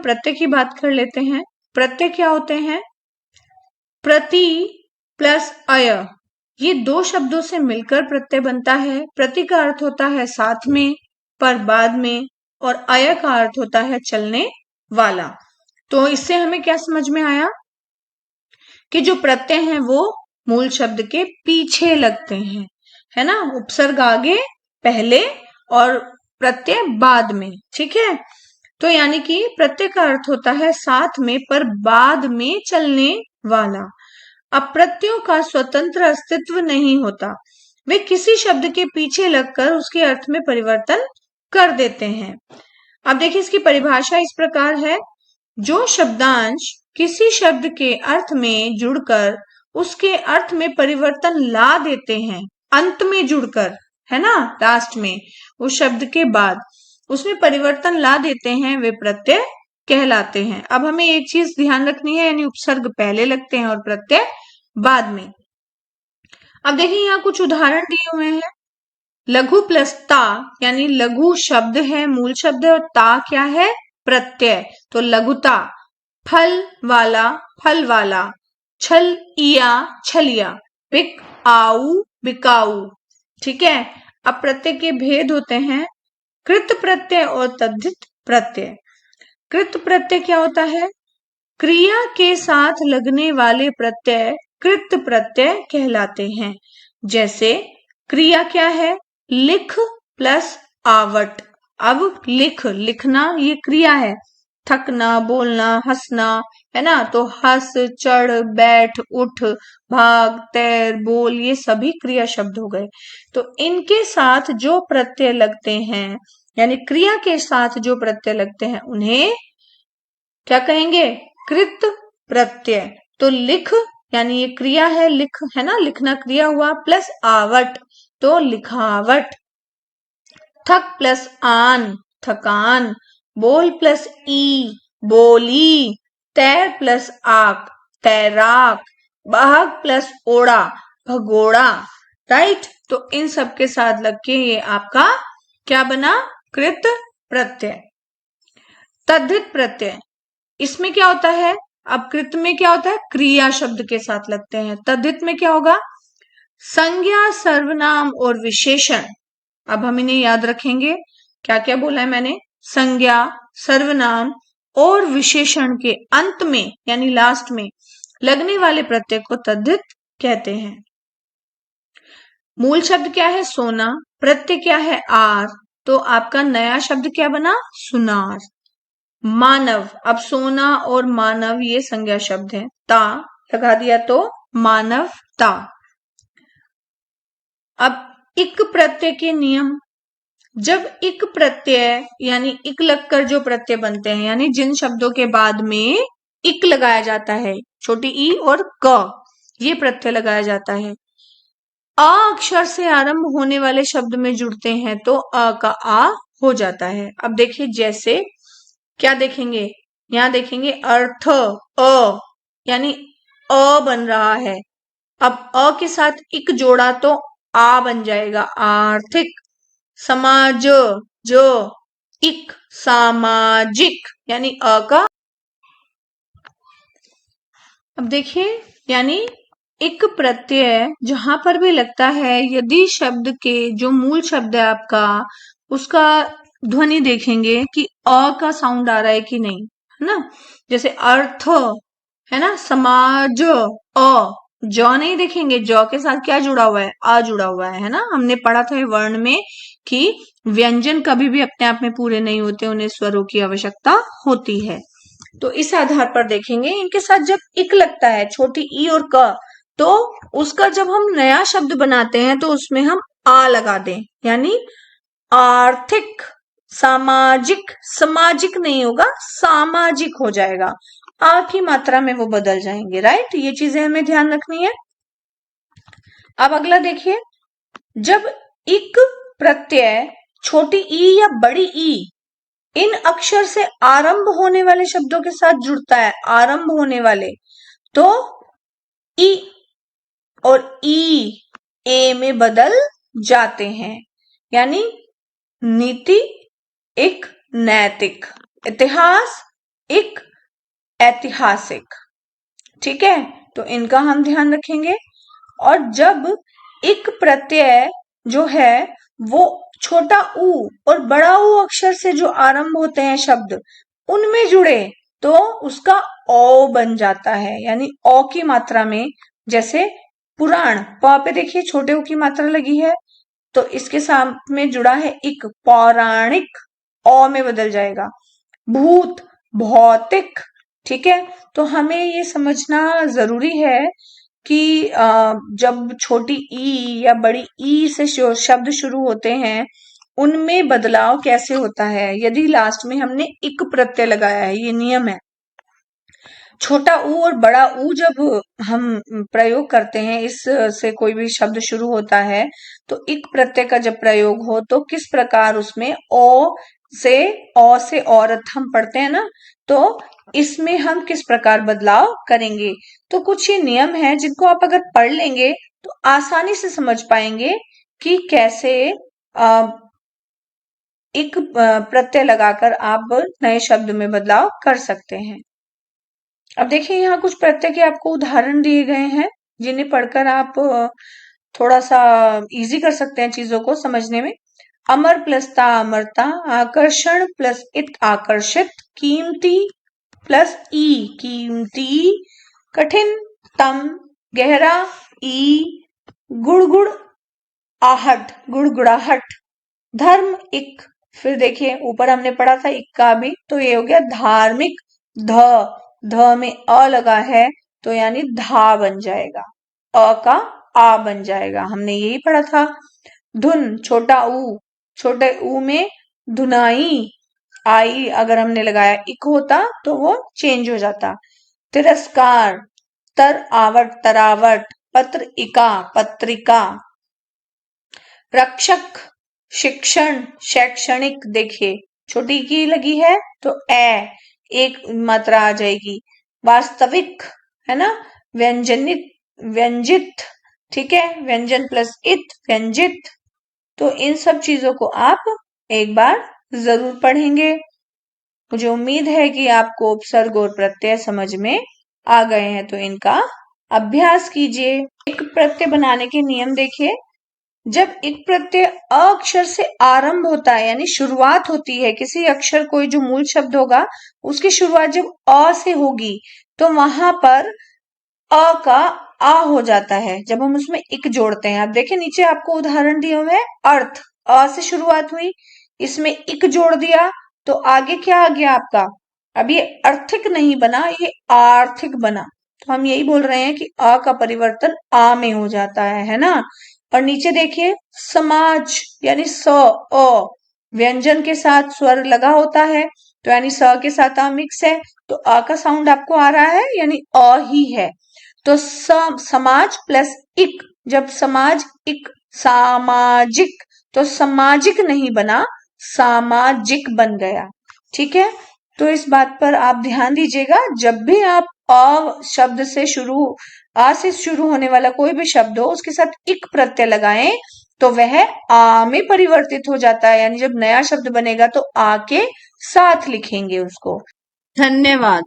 प्रत्यय की बात कर लेते हैं। प्रत्यय क्या होते हैं? प्रति प्लस अय, ये दो शब्दों से मिलकर प्रत्यय बनता है। प्रति का अर्थ होता है साथ में, पर बाद में, और अय का अर्थ होता है चलने वाला। तो इससे हमें क्या समझ में आया कि जो प्रत्यय हैं वो मूल शब्द के पीछे लगते हैं, है ना। उपसर्ग आगे पहले और प्रत्यय बाद में, ठीक है। तो यानी कि प्रत्यय का अर्थ होता है साथ में पर बाद में चलने वाला। अब प्रत्ययों का स्वतंत्र अस्तित्व नहीं होता, वे किसी शब्द के पीछे लगकर उसके अर्थ में परिवर्तन कर देते हैं। अब देखिए इसकी परिभाषा इस प्रकार है, जो शब्दांश किसी शब्द के अर्थ में जुड़कर उसके अर्थ में परिवर्तन ला देते हैं, अंत में जुड़कर, है ना, लास्ट में उस शब्द के बाद उसमें परिवर्तन ला देते हैं, वे प्रत्यय कहलाते हैं। अब हमें एक चीज ध्यान रखनी है, यानी उपसर्ग पहले लगते हैं और प्रत्यय बाद में। अब देखिए यहाँ कुछ उदाहरण दिए हुए हैं। लघु प्लस ता, यानी लघु शब्द है, मूल शब्द है, और ता क्या है? प्रत्यय। तो लघुता। फल वाला, फल वाला। छल इया, छलिया। बिक आऊ, बिकाऊ। ठीक है। अब प्रत्यय के भेद होते हैं, कृत प्रत्यय और तद्धित प्रत्यय। कृत प्रत्यय क्या होता है? क्रिया के साथ लगने वाले प्रत्यय कृत प्रत्यय कहलाते हैं। जैसे क्रिया क्या है? लिख प्लस आवट। अब लिख, लिखना ये क्रिया है। थकना, बोलना, हंसना, है ना। तो हंस, चढ़, बैठ, उठ, भाग, तैर, बोल, ये सभी क्रिया शब्द हो गए। तो इनके साथ जो प्रत्यय लगते हैं, यानी क्रिया के साथ जो प्रत्यय लगते हैं, उन्हें क्या कहेंगे? कृत प्रत्यय। तो लिख, यानी ये क्रिया है, लिख, है ना, लिखना क्रिया हुआ, प्लस आवट, तो लिखावट। थक प्लस आन, थकान। बोल प्लस ई, बोली। तैर प्लस आक, तैराक। भाग प्लस ओड़ा, भगोड़ा। राइट। तो इन सब के साथ लग के ये आपका क्या बना? कृत प्रत्यय। तद्धित प्रत्यय, इसमें क्या होता है? अब कृत में क्या होता है? क्रिया शब्द के साथ लगते हैं। तद्धित में क्या होगा? संज्ञा, सर्वनाम और विशेषण। अब हम इन्हें याद रखेंगे। क्या क्या बोला है मैंने? संज्ञा, सर्वनाम और विशेषण के अंत में, यानी लास्ट में लगने वाले प्रत्यय को तद्धित कहते हैं। मूल शब्द क्या है? सोना। प्रत्यय क्या है? आर। तो आपका नया शब्द क्या बना? सुनार। मानव, अब सोना और मानव ये संज्ञा शब्द है, ता लगा दिया तो मानवता। अब इक प्रत्यय के नियम। जब इक प्रत्यय यानी इक लगकर जो प्रत्यय बनते हैं, यानी जिन शब्दों के बाद में इक लगाया जाता है, छोटी ई और क, ये प्रत्यय लगाया जाता है, अ अक्षर से आरंभ होने वाले शब्द में जुड़ते हैं तो अ का आ हो जाता है। अब देखिए जैसे क्या देखेंगे? यहाँ देखेंगे अर्थ, अ, यानी अ बन रहा है। अब अ के साथ इक जोड़ा तो आ बन जाएगा, आर्थिक। समाज, जो, इक, सामाजिक, यानी अ का। अब देखिए, यानी इक प्रत्यय जहां पर भी लगता है, यदि शब्द के जो मूल शब्द है आपका, उसका ध्वनि देखेंगे कि अ का साउंड आ रहा है कि नहीं, है ना। जैसे अर्थ, है ना, समाज, अ, जौ नहीं देखेंगे, जौ के साथ क्या जुड़ा हुआ है? आ जुड़ा हुआ है ना। हमने पढ़ा था वर्ण में कि व्यंजन कभी भी अपने आप में पूरे नहीं होते, उन्हें स्वरों की आवश्यकता होती है। तो इस आधार पर देखेंगे, इनके साथ जब इक लगता है, छोटी ई और क, तो उसका जब हम नया शब्द बनाते हैं तो उसमें हम आ लगा दें, यानी आर्थिक, सामाजिक, सामाजिक नहीं होगा, सामाजिक हो जाएगा। आ की मात्रा में वो बदल जाएंगे। राइट। ये चीजें हमें ध्यान रखनी है। अब अगला देखिए, जब इक प्रत्यय छोटी ई या बड़ी ई इन अक्षर से आरंभ होने वाले शब्दों के साथ जुड़ता है, आरंभ होने वाले, तो ई और ई ए में बदल जाते हैं। यानी नीति, इक, नैतिक। इतिहास, इक, ऐतिहासिक। ठीक है, तो इनका हम ध्यान रखेंगे। और जब इक प्रत्यय जो है वो छोटा ऊ और बड़ा ऊ अक्षर से जो आरंभ होते हैं शब्द, उनमें जुड़े तो उसका ओ बन जाता है, यानी ओ की मात्रा में। जैसे पुराण, प पे देखिए छोटे ऊ की मात्रा लगी है, तो इसके साथ में जुड़ा है इक, पौराणिक, ओ में बदल जाएगा। भूत, भौतिक। ठीक है, तो हमें ये समझना जरूरी है कि जब छोटी ई या बड़ी ई से शब्द शुरू होते हैं, उनमें बदलाव कैसे होता है। यदि लास्ट में हमने इक प्रत्यय लगाया है, ये नियम है। छोटा ऊ और बड़ा ऊ जब हम प्रयोग करते हैं, इस से कोई भी शब्द शुरू होता है, तो इक प्रत्यय का जब प्रयोग हो तो किस प्रकार उसमें ओ से औरत हम पढ़ते हैं ना, तो इसमें हम किस प्रकार बदलाव करेंगे। तो कुछ ये नियम है जिनको आप अगर पढ़ लेंगे तो आसानी से समझ पाएंगे कि कैसे इक प्रत्यय लगाकर आप नए शब्द में बदलाव कर सकते हैं। अब देखिए यहाँ कुछ प्रत्यय के आपको उदाहरण दिए गए हैं, जिन्हें पढ़कर आप थोड़ा सा इजी कर सकते हैं चीजों को समझने में। अमर प्लस ता, अमरता। आकर्षण प्लस इत, आकर्षित। कीमती प्लस ई, कीमती। कठिन, तम। गहरा, ई। गुड़गुड़, आहट, गुड़गुड़ाहट। धर्म, इक। फिर देखिए ऊपर हमने पढ़ा था इक का भी, तो ये हो गया धार्मिक। ध में अ लगा है, तो यानी धा बन जाएगा, अ का आ बन जाएगा, हमने यही पढ़ा था। धुन, छोटा ऊ, छोटे ऊ में धुनाई, आई अगर हमने लगाया इक होता तो वो चेंज हो जाता। तिरस्कार, तर आवट, तरावट। पत्र इका, पत्रिका। रक्षक, शिक्षण, शैक्षणिक। देखिए छोटी की लगी है तो ए, एक मात्रा आ जाएगी। वास्तविक, है ना। व्यंजनित, व्यंजित। ठीक है, व्यंजन प्लस इत, व्यंजित। तो इन सब चीजों को आप एक बार जरूर पढ़ेंगे। मुझे उम्मीद है कि आपको उपसर्ग और प्रत्यय समझ में आ गए हैं, तो इनका अभ्यास कीजिए। एक प्रत्यय बनाने के नियम देखिए। जब एक प्रत्यय अ अक्षर से आरंभ होता है, यानी शुरुआत होती है किसी अक्षर, कोई जो मूल शब्द होगा उसकी शुरुआत जब अ से होगी, तो वहां पर अ का आ हो जाता है जब हम उसमें इक जोड़ते हैं। आप देखिए नीचे आपको उदाहरण दिए हुए हैं। अर्थ, अ से शुरुआत हुई, इसमें इक जोड़ दिया, तो आगे क्या आ गया आपका। अब ये आर्थिक नहीं बना, ये आर्थिक बना। तो हम यही बोल रहे हैं कि अ का परिवर्तन आ में हो जाता है ना। और नीचे देखिए समाज, यानी स, अ, व्यंजन के साथ स्वर लगा होता है, तो यानी स के साथ आ मिक्स है, तो अ का साउंड आपको आ रहा है, यानी अ ही है। तो समाज प्लस इक, जब समाज इक, सामाजिक, तो सामाजिक नहीं बना, सामाजिक बन गया। ठीक है, तो इस बात पर आप ध्यान दीजिएगा। जब भी आप अ शब्द से शुरू, आ से शुरू होने वाला कोई भी शब्द हो, उसके साथ इक प्रत्यय लगाएं तो वह आ में परिवर्तित हो जाता है, यानी जब नया शब्द बनेगा तो आ के साथ लिखेंगे उसको। धन्यवाद।